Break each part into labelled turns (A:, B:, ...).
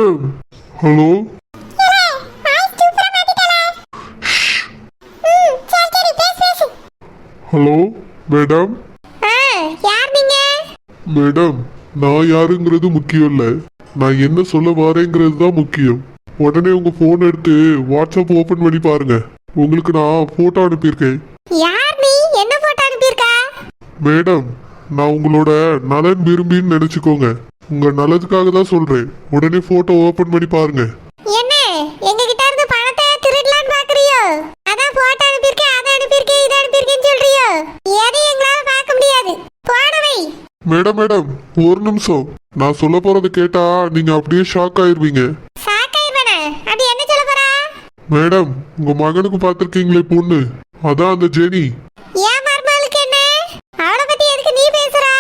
A: Madam. Hello. Hello madam. Madam, நான் யாருங்கிறது முக்கியம் இல்ல, நான் என்ன சொல்ல வரேங்கிறது தான் முக்கியம். உடனே உங்க போன் எடுத்து வாட்ஸ்அப் ஓபன் பண்ணி பாருங்க. உங்களுக்கு நான் போட்டோ அனுப்பியிருக்கேன். மேடம், நான் உங்களோட நலன் விரும்பின்னு நினைச்சுக்கோங்க. உங்க நல்லதுக்காக தான் சொல்றேன். உடனே போட்டோ ஓபன் பண்ணி பாருங்க.
B: என்ன எங்க கிட்ட இருந்து பணத்தை திருடலாம்னு பாக்குறியோ? அதான் போட்டோ அனுப்பியிருக்கேன், அதை அனுப்பியிருக்கேன், இதை அனுப்பியிருக்கேன்னு சொல்றியோ? எதையும் எங்களால பார்க்க முடியாது. போனவை.
A: மேடம் மேடம், ஒரு நிமிஷம். நான் சொல்ல போறதை கேட்டா நீங்க அப்படியே ஷாக் ஆயிருவீங்க.
B: அது என்ன சொல்ல போறா?
A: மேடம், உங்க மகனுக்கு பார்த்திருக்கீங்களே பொண்ணு, அதான் அந்த ஜெனி.
B: ஏன் மர்மலுக்கு என்ன? அவளை பத்தி எதுக்கு நீ பேசுறா?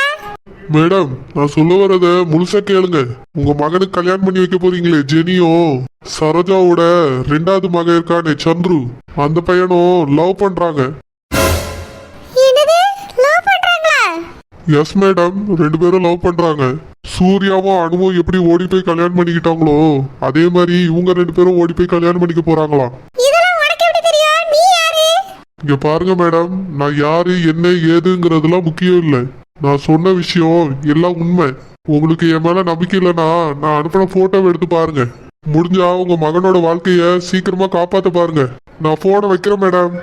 A: மேடம், நான் சொல்ல வரத முழுசா கேளுங்க. உங்க மகனுக்கு கல்யாணம் பண்ணி வைக்க போறீங்களே ஜெனியும் சரோஜாவோட 2வது மகன் இருக்கானே சந்துரு, அந்த பையனும் லவ் பண்றாங்க.
B: என்னது? லவ் பண்றாங்களா?
A: எஸ் மேடம், 2 பேரும் லவ் பண்றாங்க. சூர்யாவும் அனுவும் எப்படி ஓடி போய் கல்யாணம் பண்ணிக்கிட்டாங்களோ அதே மாதிரி இவங்க 2 பேரும் ஓடி போய் கல்யாணம் பண்ணிக்க போறாங்களாம்.
B: இதெல்லாம் உனக்கு எப்படி தெரியும்? நீ யாரு?
A: இங்க பாருங்க மேடம், நான் யாரு என்ன ஏதுங்கிறதுலாம் முக்கியம் இல்லை. நான் சொன்ன விஷயம் எல்லாம் உண்மை. உங்களுக்கு என் மேல நம்பிக்கை இல்லைன்னா நான் அனுப்பின போட்டோவை எடுத்து பாருங்க. முடிஞ்சா உங்க மகனோட வாழ்க்கைய சீக்கிரமா காப்பாத்த பாருங்க. நான் போனை வைக்கிறேன் மேடம்.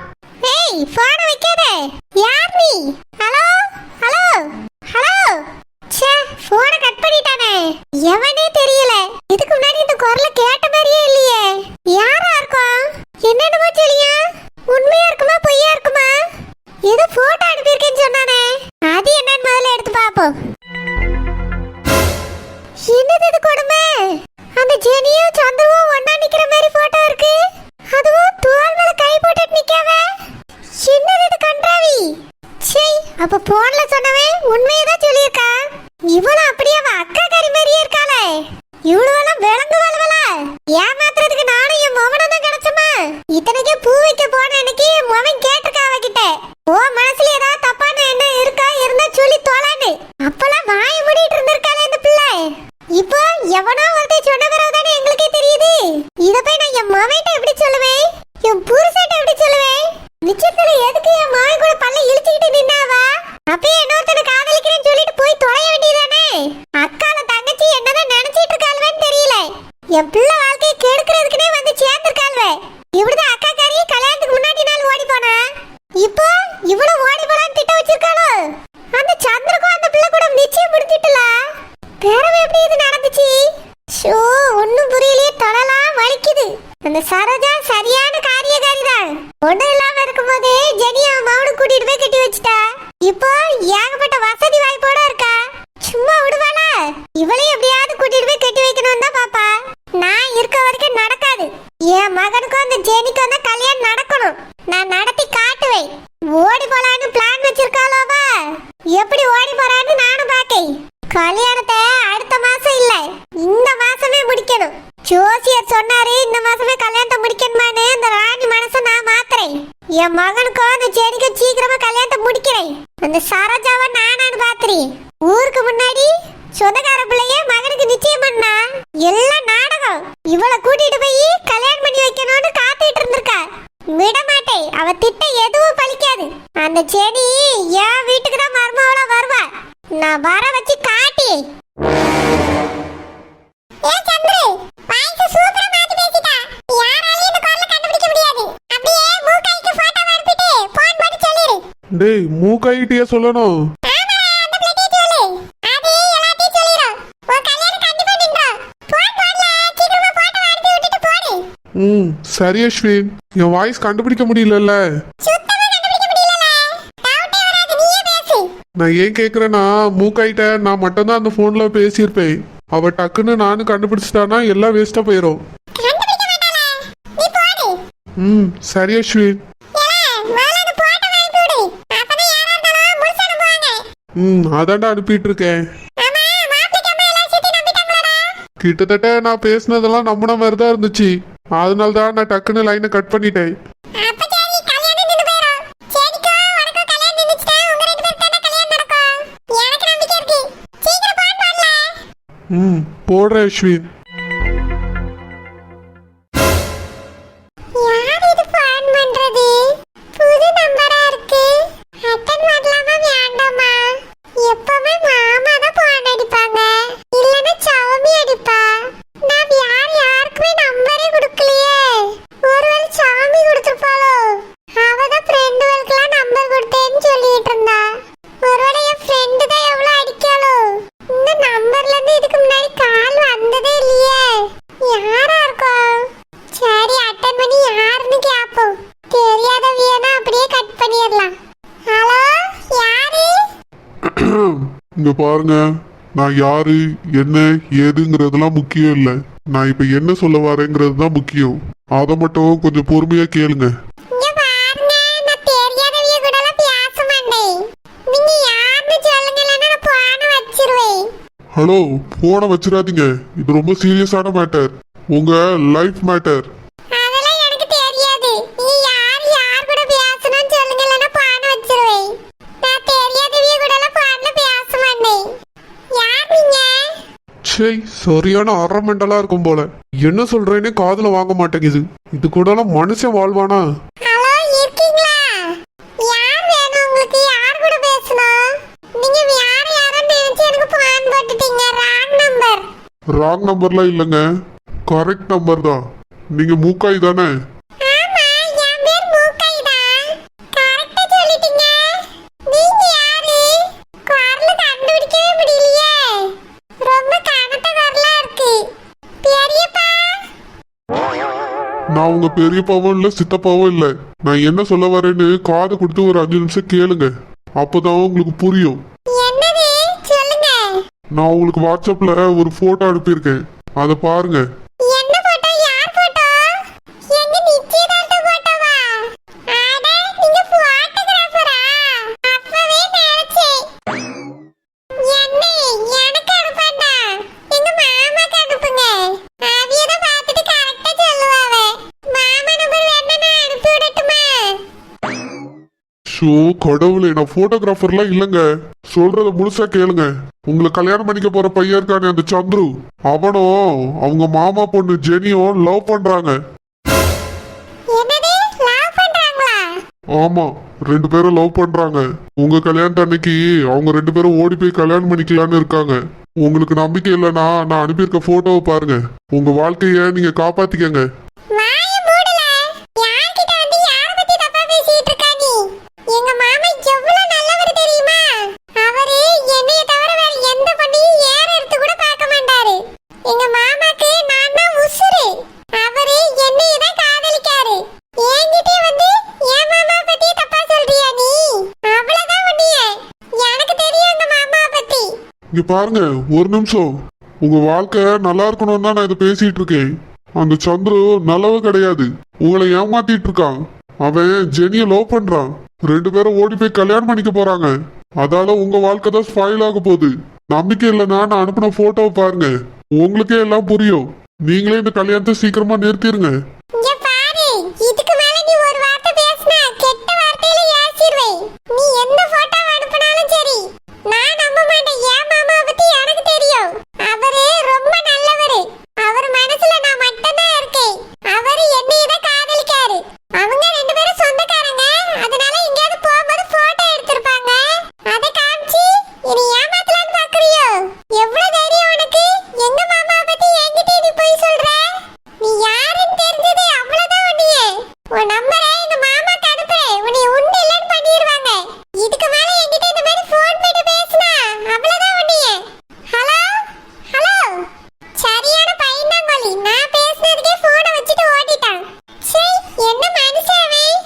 B: ஏய், போனை வைக்காத. யார் நீ? Hello hello hello. ச்சே, போனை கட் பண்ணிட்டானே. எவனே தெரியல. இதுக்கு முன்னாடி இந்த குரலை கேட்ட மாதிரியே இல்லையே. யாரா இருக்கும்? என்னென்னமோ சொல்லியா? உண்மையா இருக்குமா பொய்யா இருக்குமா? ஏதோ போட்டோ அனுப்பியிருக்கேன்னு சொன்னானே, அது என்னன்னு முதல்ல எடுத்து பாப்போம். என்னது இது கொடுமை? அந்த ஜெனியும் சந்துருவும் ஒண்ணா நிக்கிற மாதிரி போட்டோ இருக்கு. அதுவும் தோள் மேல கை போட்டுட்டு நிக்காவ. என்னது இது கன்றாவி? சே, அப்ப போன்ல சொன்னவன் உண்மையை தான் சொல்லியிருக்கா. இவளும் அப்படியே அவ அக்கா கறி மாதிரியே இருக்காளே. இவளுவெல்லாம் விளங்கு வாழ்வலா? ஏமாத்துறதுக்கு நானும் என் மவனும் தான் கிடைச்சோமா? இத்தனைக்கு பூ வைக்க போன எனக்கு மவன் கேட்டிருக்கா அவகிட்ட. ஓ மனசுல ஏதாவது தப்பான எண்ணம் இருக்கா இருந்தா சொல்லி தொலைன்னு. அப்பெல்லாம் வாய மூடிட்டு இருந்திருக்காளே இந்த பிள்ளை. இப்போ எவனோ ஒருத்தர் சொன்ன பிறகு தானே எங்களுக்கே தெரியுது. இத போய் நான் என் மவன்கிட்ட எப்படி சொல்லுவேன்? என் புருஷன்ட்ட எப்படி சொல்லுவேன்? நிச்சயத்துல எதுக்கு என் மவன் கூட பல்ல இழுச்சிக்கிட்டு நின்னாவா? அப்பயே இன்னொருத்தனை காதலிக்கிறேன்னு சொல்லிட்டு போய் தொலைய வேண்டியதானே? அக்கால தங்கச்சி என்னதான் நினைச்சிட்டு இருக்காள்வேன்னு தெரியல. என் பிள்ளை வாழ்க்கையை கெடுக்கிறதுக்குனே வந்து சேர்ந்திருக்காள்வே. இப்படிதான் அக்கா காரியை கல்யாணத்துக்கு முன்னாடி நாள் ஓடி போனா. இப்போ இவ்வளவு ஓடி போலான்னு திட்டம் வச்சிருக்காளோ? அந்த சந்திரக்கும் அந்த பிள்ளை கூட நிச்சயம் முடிஞ்சிட்டல. பேரவை எப்படி இது நடந்துச்சு? ஷோ, ஒன்னும் புரியலையே. தொலைலாம் வலிக்குது. அந்த சரோஜா சரியான காரியக்காரி தான். ஒண்ணு இல்லாம இருக்கும்போது ஜெனியா மவுனு கூட்டிட்டு போய் கட்டி வச்சுட்டா. இப்போ ஏகப்பட்ட வசதி வாய்ப்போட இருக்கா. சும்மா விடுவாளா? இவளையும் எப்படியாவது கூட்டிட்டு போய் கட்டி வைக்கணும் தான் பாப்பா. நான் இருக்க வரைக்கும் நடக்காது. என் மகனுக்கும் அந்த ஜெனிக்கும் தான் கல்யாணம் நடக்கணும். நான் நடத்தி காட்டுவேன். ஓடி போலான்னு பிளான் வச்சிருக்காளோவா? எப்படி ஓடி போறான்னு நானும் பாக்கேன். கல்யாணத்தை அடுத்த மாசம் இல்ல, இந்த மாசமே முடிக்கணும். ஜோசியர் சொன்னாரு இந்த மாசமே கல்யாணத்தை முடிக்கணுமான்னு. அந்த ராணி மனசை நான் மாத்துறேன். என் மகனுக்கும் அந்த செடிக்கும் சீக்கிரமா கல்யாணத்தை முடிக்கிறேன். அந்த சரோஜாவை நானான்னு பாத்துறேன். ஊருக்கு முன்னாடி சொந்தக்கார பிள்ளைய மகனுக்கு நிச்சயம் பண்ணா எல்லாம் நாடகம். இவளை கூட்டிட்டு போய் கல்யாணம் பண்ணி வைக்கணும்னு காத்துட்டு இருந்திருக்கா. விட மாட்டேன். அவ திட்டம் எதுவும் பலிக்காது. அந்த செடி என் வீட்டுக்கு தான் மருமவளா வருவா. நான் வர வச்சு காட்டி. ஏ சந்திரு, வாய்ஸ் சூப்பரா மாத்தி பேசிட்டா. யாராலயும் இந்த குரலை கண்டுபிடிக்க முடியாது. அப்படியே மூக்கைக்கு போட்டோ அனுப்பிட்டு போன் பண்ணி சொல்லிரு.
A: டேய், மூக்காயிட்டே சொல்லணும்.
B: ஆமா, அந்த பிளேட்டே சொல்லு. அது எல்லாத்தையும் சொல்லிரும். உன் கல்யாணம் கண்டிப்பா நின்றோம். போன் போடல, சீக்கிரமா போட்டோ அனுப்பி விட்டுட்டு போடு.
A: சரி அஸ்வின், என் வாய்ஸ் கண்டுபிடிக்க முடியலல்ல.
B: சுத்தமா கண்டுபிடிக்க முடியலல. டவுட்டே வராது, நீயே பேசு.
A: நான் ஏன் கேக்குறேன்னா, மூக்காயிட்ட நான் மட்டும்தான் அந்த போன்ல பேசியிருப்பேன். அவ டக்குன்னு நானும் கண்டுபிடிச்சிட்டானா எல்லாம் வேஸ்டா போயிடும்.
B: கண்டுபிடிக்க மாட்டாளே, நீ போடு.
A: சரி அஸ்வின்.
B: வாளான போட்டோ அனுப்பி விடு. அப்பதான் யாரா இருந்தாலும் முழுசா நம்புவாங்க.
A: அதான்டா அனுப்பிட்டு இருக்கேன்.
B: ஆமா, மாப்பிள்ளை அம்மா எல்லாம் சேர்த்து நம்பிட்டாங்களாடா?
A: கிட்டத்தட்ட நான் பேசினதெல்லாம் நம்பின மாதிரி தான் இருந்துச்சு. அதனால தான் நான் டக்குன்னு லைனை கட் பண்ணிட்டேன்.
B: அப்ப சரி, கல்யாணம் நின்னு போயிரும். சரிக்கா, உனக்கு கல்யாணம் நின்னுச்சுட்டா உங்க 2 பேருக்கு தான் கல்யாணம் நடக்கும். எனக்கு நம்பிக்கை இருக்கு. சீக்கிரம் போன் போடல.
A: போடுறேன் அஸ்வின். இங்க பாருங்க, நான் யாரு என்ன ஏதுங்கிறதுலாம் முக்கியம் இல்லை. நான் இப்ப என்ன சொல்ல வரேங்கிறது தான் முக்கியம். அதை மட்டும் கொஞ்சம் பொறுமையா கேளுங்க.
B: இங்க பாருங்க, நான் தெரியாதவிய கூடலாம் பேச மாட்டேன். நீங்க யாருன்னு சொல்லுங்க, இல்லைன்னா நான் போன வச்சிருவேன்.
A: ஹலோ, போனை வச்சிடாதீங்க. இது ரொம்ப சீரியஸான மேட்டர். உங்க லைஃப் மேட்டர்.
B: அதெல்லாம் எனக்கு தெரியாது. நீங்க யார் கூட பேசணும்னு சொல்லுங்க, இல்லைன்னா போன வச்சிருவேன். நான் தெரியாதவிய கூடலாம் போன்ல பேச மாட்டேன். யார் நீங்க?
C: சே, சரியான அரமெண்டலா இருக்கும் போல. என்ன சொல்றேன்னு காதுல வாங்க மாட்டேங்குது. இது கூடலாம் மனுஷன் வாழ்வானா?
B: ஹலோ, இருக்கீங்களா? யார் வேணும் உங்களுக்கு? யார் கூட பேசணும்? நீங்க யாருன்னு நினைச்சு எனக்கு போன் போட்டுட்டீங்க. Wrong number.
A: ராங் நம்பர்லாம் இல்லைங்க, கரெக்ட் நம்பர் தான். நீங்க மூக்காய் தானே?
B: ஆமா, என் பேர் மூக்கைதான். கரெக்ட்டா சொல்லிட்டீங்க. நீங்க யாரு? குரல் கண்டுபிடிக்கவே முடியலையே. ரொம்ப கனத்த குரலா இருக்கு. பெரியப்பா?
A: நான் உங்க பெரியப்பாவும் இல்லை சித்தப்பாவும் இல்லை. நான் என்ன சொல்ல வரேன்னு காது கொடுத்து ஒரு 5 நிமிஷம் கேளுங்க. அப்போதான் உங்களுக்கு புரியும்.
B: என்னது? சொல்லுங்க.
A: நான் உங்களுக்கு வாட்ஸ்அப்ல ஒரு போட்டோ அனுப்பியிருக்கேன், அதை பாருங்க.
B: என்ன போட்டோ? யார் போட்டோ? எங்க நிச்சயதார்த்த போட்டோவா? அட, நீங்க போட்டோகிராஃபரா? அப்பவே நினைச்சேன். என்ன, எனக்கு அனுப்பண்டா. எங்க மாமாக்கு அனுப்புங்க. அவியத பார்த்துட்டு கரெக்ட்டா சொல்லுவாவ. மாமா நம்பர் வேணா நான் அனுப்பி விடட்டுமா?
A: ஷோ கடவுளே, நான் போட்டோகிராஃபர்லாம் இல்லைங்க. சொல்றத முழுசா கேளுங்க. உங்களை கல்யாணம் பண்ணிக்க போற பையன் இருக்கானே, அந்த சந்துரு, அவனும் அவங்க மாமா பொண்ணு ஜெனியும் லவ் பண்றாங்க.
B: என்னது? லவ் பண்றாங்களா?
A: ஆமா, 2 பேரும் லவ் பண்றாங்க. உங்க கல்யாணத்து அன்னைக்கு அவங்க 2 பேரும் ஓடி போய் கல்யாணம் பண்ணிக்கலான்னு இருக்காங்க. உங்களுக்கு நம்பிக்கை இல்லைன்னா நான் அனுப்பியிருக்க போட்டோவை பாருங்க. உங்க வாழ்க்கைய நீங்க காப்பாத்திக்கங்க.
B: வாய மூடல. யார்கிட்ட வந்து யார பத்தி தப்பா பேசிட்டு இருக்க நீ? எங்க மாமா எவ்வளவு நல்லவர் தெரியுமா? அவரு என்னைய தவிர வேற எந்த பொண்ணையும் ஏற எடுத்து கூட பார்க்க மாட்டாரு. எங்க மாமாக்கு நான் தான் உசுரு. அவரு என்னைய தான் காதலிக்காரு. என்கிட்ட வந்து என் மாமா பத்தி தப்பா சொல்றியா நீ? அவ்வளவுதான் உன்னைய. எனக்கு தெரியும் எங்க மாமா பத்தி.
A: இங்க பாருங்க, ஒரு நிமிஷம். உங்க வாழ்க்கை நல்லா இருக்கணும்னு தான் நான் இதை பேசிட்டு இருக்கேன். அந்த சந்துரு நல்லவ கிடையாது, உங்களை ஏமாத்திட்டு இருக்கான். அவன் ஜெனிய லவ் பண்றான். 2 பேரும் ஓடி போய் கல்யாணம் பண்ணிக்க போறாங்க. அதால உங்க வாழ்க்கை தான் ஸ்பாயில் ஆக போகுது. நம்பிக்கை இல்லைன்னா நான் அனுப்பின போட்டோவை பாருங்க, உங்களுக்கே எல்லாம் புரியும். நீங்களே இந்த கல்யாணத்தை சீக்கிரமா நிறுத்திடுங்க.
B: இங்க பாரு, இதுக்கு மேல நீ ஒரு வார்த்தை பேசினா கெட்ட வார்த்தையில ஏசிடுவேன். நீ எந்த போட்டோ அனுப்பினாலும் சரி, நான் நம்ப மாட்டேன். என் மாமா பத்தி எனக்கு தெரியும். அவரு ரொம்ப நல்லவரு. அவர் மனசுல நான் மட்டும்தான் இருக்கேன். அவரு என்னைய தான் காதலிக்காரு. அவங்க 2 பேரும் சொந்தக்காரங்க. அதனால எங்கேயாவது போகும்போது போட்டோ எடுத்திருப்பாங்க. அதை காமிச்சு இனி ஏமாத்தலான்னு பாக்குறியோ? எவ்வளவு தைரியம் உனக்கு? எங்க மாமா பத்தி என்கிட்ட நீ போய் சொல்ற? நீ யாருன்னு தெரிஞ்சது அவ்வளவுதான் உன்னைய. உன் நம்பரை எங்க மாமாக்கு அனுப்புறேன். உன்னை உண்டு இல்லைன்னு பண்ணிடுவாங்க. இதுக்கு மேல என்கிட்ட இந்த மாதிரி ஃபோன் பண்ணி பேசினா அவ்வளவுதான் உன்னைய. ஹலோ ஹலோ, சரியான பையன்தாங்கோலி. நான் பேசுனதுக்கே போனை வச்சுட்டு ஓடிட்டான். சே, என்ன மனுஷன் அவன்?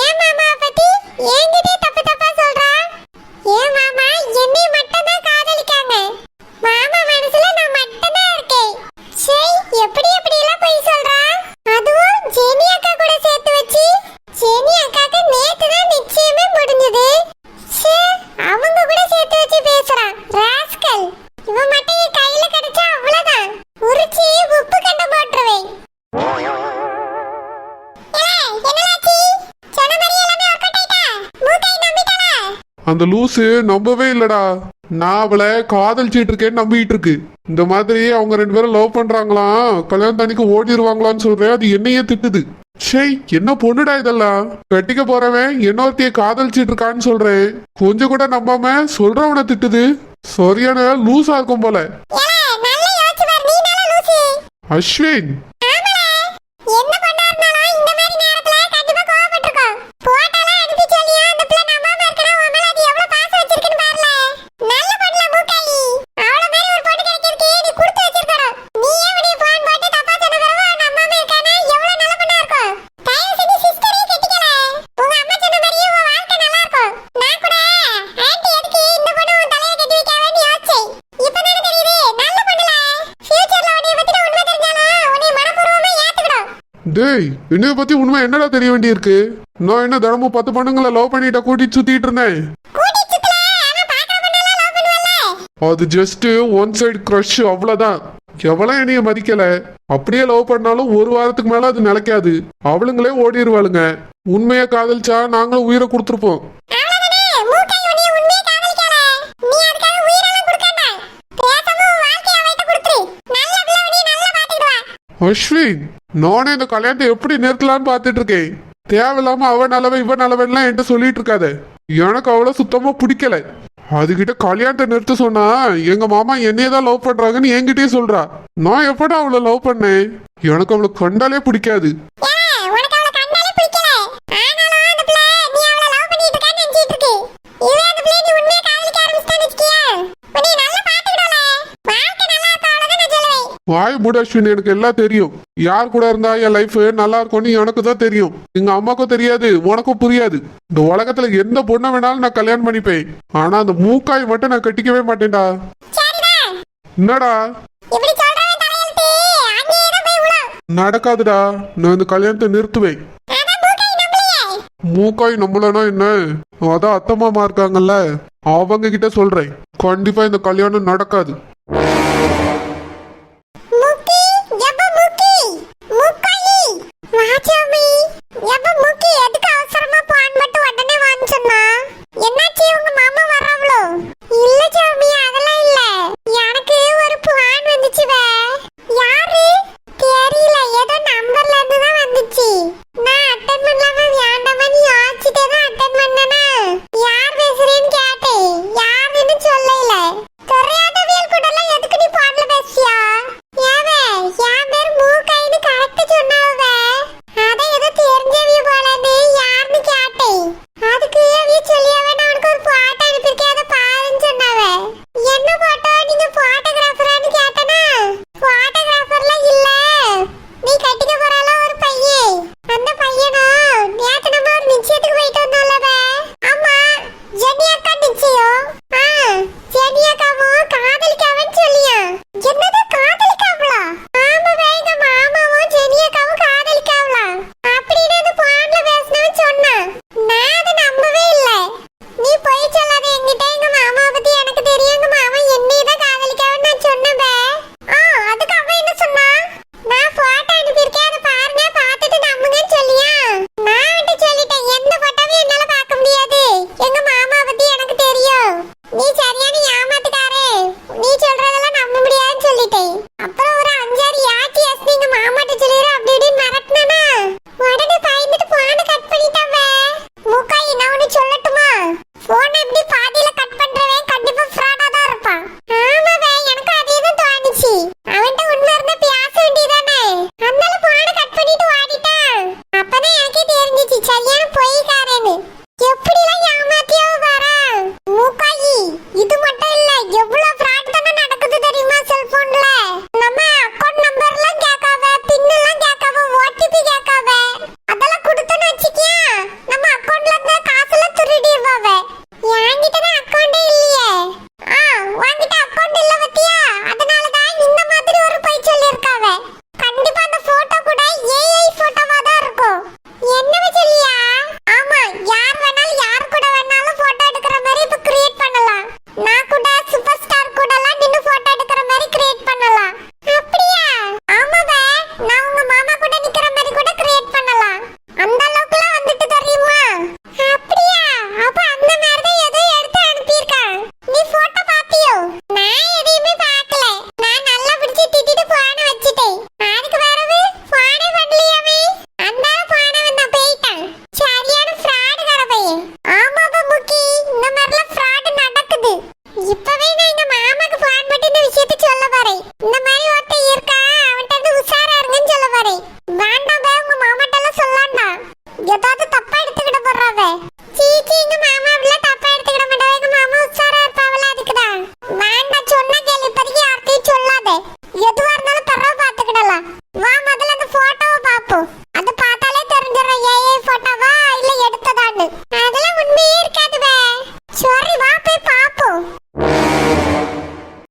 B: ஏன் மாமா பத்தி என்கிட்டே தப்பு தப்பா சொல்றான்? ஏன் மாமா என்னை மட்டும் தான் காதலிக்காங்க. மாமா மனசுல நான் மட்டும் தான் இருக்கேன். சே, எப்படி எல்லாம் போய் சொல்றான்? அதுவும் ஜெனி அக்கா கூட சேர்த்து வச்சு. ஜெனி அக்காக்கு நேத்து தான் நிச்சயமே முடிஞ்சது. சே, அவங்க கூட சேர்த்து வச்சு பேசுறான் ராஸ்கல். இவன் மட்டும் என் கையில கிடைச்சா அவ்வளவுதான், உரிச்சி உப்பு கண்ட போட்டுருவேன். என்னலாச்சி? சொன்ன மாதிரி எல்லாமே ஒர்க் அவுட் ஆயிட்டா? மூக்கை நம்பிட்டாளா?
C: அந்த லூசு நம்பவே இல்லடா. நான் அவளை காதலிச்சிட்டு இருக்கேன்னு நம்பிட்டு இருக்கு. இந்த மாதிரி அவங்க 2 பேரும் லவ் பண்றாங்களாம், கல்யாணம் தண்ணிக்கு ஓடிடுவாங்களான்னு சொல்றேன். அது என்னையே திட்டுது. ஷே, என்ன பொண்ணுடா இதெல்லாம்? கட்டிக்க போறவன் இன்னொருத்தைய காதலிச்சிட்டு இருக்கான்னு சொல்றேன். கொஞ்சம் கூட நம்பாம சொல்றவனை திட்டுது. சரியான லூசா இருக்கும் போல.
B: ஏலே, நல்லா யோசிச்சு பாரு. நீ நல்லா லூசு.
C: அஸ்வின்,
B: ஆமாடா. என்ன பண்ணா இருந்தாலும் இந்த மாதிரி நேரத்துல கண்டிப்பா கோவப்பட்டிருக்கோம். போட்டாலாம் அனுப்பி சொல்லியா அந்த பிள்ளை நம்பாம இருக்கறா. உன் மேல அது எவ்வளவு பாசம் வச்சிருக்குன்னு பாருல. நல்ல பொண்ணுல மூக்காயி. அவள மாதிரி ஒரு பொண்ணு கிடைக்கிறதுக்கு நீ கொடுத்து வச்சிருக்கணும். நீ ஏன் உன்னை போன் போட்டு தப்பா சொன்ன பிறகு நம்பாம இருக்கானா? எவ்வளவு நல்ல பொண்ணா இருக்கும். தயவு செஞ்சு சிஸ்டரே கட்டிக்கல. உங்க அம்மா சொன்ன மாதிரியே உன் வாழ்க்கை நல்லா இருக்கும். நான் கூட ஆன்ட்டி எதுக்கு இந்த பொண்ணு உன் தலையில கட்டி வைக்காமன்னு
C: டேய் என்னைய பத்தி உண்மை என்னடா தெரிய வேண்டியிருக்கு? நான் என்ன தினமும் 10 பொண்ணுங்களை லவ் பண்ணிட்ட கூட்டிட்டு சுத்திட்டு இருந்தேன். அது ஜஸ்ட் ஒன் சைடு க்ரஷ் அவ்வளவுதான். எவ்வளவு என்னைய மதிக்கல. அப்படியே லவ் பண்ணாலும் ஒரு வாரத்துக்கு மேல அது நிலைக்காது. அவளுங்களே ஓடிடுவாளுங்க. உண்மையா காதலிச்சா நாங்களும் உயிரை கொடுத்துருப்போம். அஸ்வின், நானே இந்த கல்யாணத்தை எப்படி நிறுத்தலான்னு பாத்துட்டு இருக்கேன். தேவையில்லாம அவன் நல்லவன் இவன் நல்லவன்லாம் என்கிட்ட சொல்லிட்டு இருக்காத. எனக்கு அவளை சுத்தமா பிடிக்கல. அதுகிட்ட கல்யாணத்தை நிறுத்த சொன்னா எங்க மாமா என்னையதான் லவ் பண்றாங்கன்னு என்கிட்டயே சொல்றா. நான் எப்படா அவளை லவ் பண்ணேன்? எனக்கு அவளை கண்டாலே பிடிக்காது. வாய் மூட அஸ்வின், எனக்கு எல்லாம் தெரியும். யார் கூட இருந்தா என் லைஃப் நல்லா இருக்கும்னு எனக்கு தான் தெரியும். எங்க அம்மாக்கும் தெரியாது, உனக்கும் புரியாது. இந்த உலகத்துல எந்த பொண்ணை வேணாலும் நான் கல்யாணம் பண்ணிப்பேன். ஆனா அந்த மூக்காய் மட்டும் நான் கட்டிக்கவே மாட்டேன்டா. என்னடா நடக்காதுடா. நான் இந்த கல்யாணத்தை நிறுத்துவேன். மூக்காய் நம்மளனா என்ன? அதான் அத்தை மாமா இருக்காங்கல்ல, அவங்க கிட்ட சொல்றேன். கண்டிப்பா இந்த கல்யாணம் நடக்காது.